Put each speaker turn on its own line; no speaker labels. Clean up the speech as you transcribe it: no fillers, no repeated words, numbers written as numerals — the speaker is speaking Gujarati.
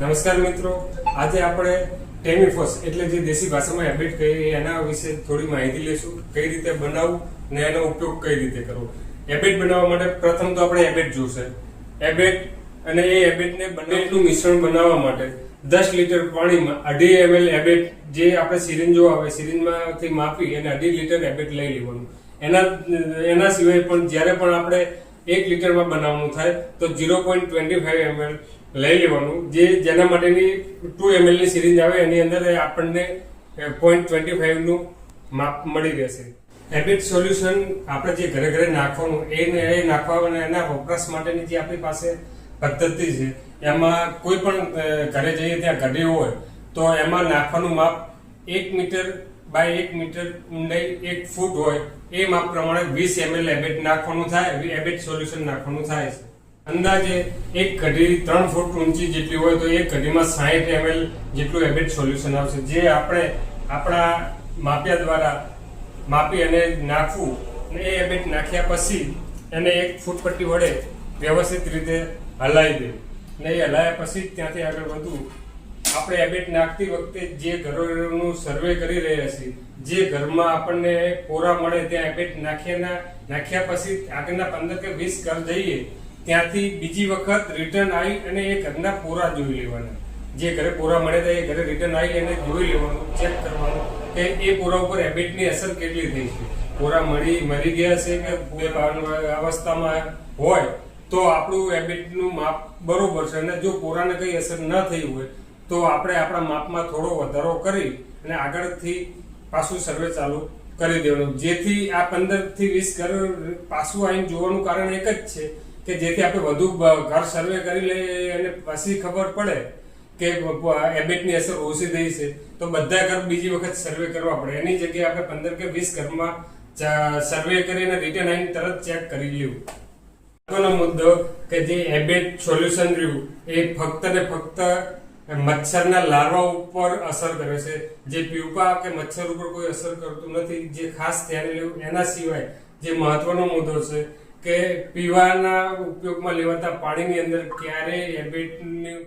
નમસ્કાર મિત્રો, આજે આપણે ટેમીફોસ એટલે જે દેશી ભાષામાં હેબિટ કહીએ એના વિશે થોડી માહિતી લેશું. કઈ રીતે બનાવવું અને એનો ઉપયોગ કઈ રીતે કરવો. હેબિટ બનાવવા માટે પ્રથમ તો આપણે હેબિટ જોશે. હેબિટ અને એ હેબિટને બંનેનું મિશ્રણ બનાવવા માટે 10 લીટર પાણીમાં 2.5 ml હેબિટ, જે આપણે સિરિંજો આવે સિરિંજમાંથી માપી અને 2.5 લીટર હેબિટ લઈ લેવાનું. એના સિવાય પણ જ્યારે પણ આપણે 1 લીટરમાં બનાવવાનું થાય તો 0.25 ml લઈ લેવાનું. જેના માટેની 2 ml ની સિરિંજ આવે એની અંદર આપણને 0.25 નું માપ મળી રહેશે. હેબિટ સોલ્યુશન આપણે જે ઘરે ઘરે નાખવાનું એ નાખવા અને એના વપરાશ માટેની જે આપણી પાસે પદ્ધતિ છે, એમાં કોઈ પણ ઘરે જઈએ ત્યાં ગઢી હોય તો એમાં નાખવાનું માપ 1 મીટર બાય 1 મીટર ઊંડાઈ 1 ફૂટ હોય એ માપ પ્રમાણે 20 ml હેબિટ નાખવાનું થાય, હેબિટ સોલ્યુશન નાખવાનું થાય છે. અંદાજે એક ઘડી 3 ફૂટ ઊંચી જેટલી હોય તો એક ઘડીમાં 60 ml જેટલું હેબિટ સોલ્યુશન આવશે, જે આપણે આપણા માપ્યા દ્વારા માપી અને નાખવું. અને એ હેબિટ નાખ્યા પછી એને 1 ફૂટ પટ્ટી વડે વ્યવસ્થિત રીતે હલાવી દેવું. અને એ હલાવ્યા પછી ત્યાંથી આગળ વધવું. આપણે હેબિટ નાખતી વખતે જે ઘરોનું સર્વે કરી રહ્યા છીએ, જે ઘરમાં આપણને પોરા મળે ત્યાં હેબિટ નાખ્યા પછી આગળના 15 કે 20 ઘર જઈએ ત્યાંથી બીજી વખત રિટર્ન આવી અને એ ઘરના પોરા જોઈ લેવાના. જે ઘરે પોરા મળે તો એ ઘરે રિટર્ન આવી અને જોઈ લેવાનું, ચેક કરવાનું કે એ પોરા ઉપર હેબિટની અસર કેટલી થઈ છે. પોરા મરી ગયા છે કે બે અવસ્થામાં હોય તો આપણું હેબિટનું માપ બરોબર છે. અને જો પોરાને કઈ અસર ન થઈ હોય તો આપણે આપણા માપમાં થોડો વધારો કરી અને આગળથી પાછું સર્વે ચાલુ કરી દેવાનું. જેથી આ 15 થી 20 ઘર પાછું આવીને જોવાનું કારણ એક જ છે કે જેથી આપણે વધુ ઘર સર્વે કરી લઈએ અને પછી ખબર પડે કે હેબિટની અસર ઓછી થઈ છે તો બધા ઘર બીજી વખત સર્વે કરવા પડે. એની જગ્યાએ આપણે 15 કે 20 ઘરમાં સર્વે કરીને રિટર્ન આવીને તરત ચેક કરી લેવું. આગળનો મુદ્દો કે જે હેબિટ સોલ્યુશન રહ્યું એ ફક્ત ને ફક્ત મચ્છરના લાર્વા ઉપર અસર કરે છે, જે પ્યુપા કે મચ્છર ઉપર કોઈ અસર કરતું નથી, જે ખાસ ધ્યાન લેવું. એના સિવાય જે મહત્વનો મુદ્દો છે કે પીવાના ઉપયોગમાં લેવાતા પાણીની અંદર ક્યારેય હેબિટનું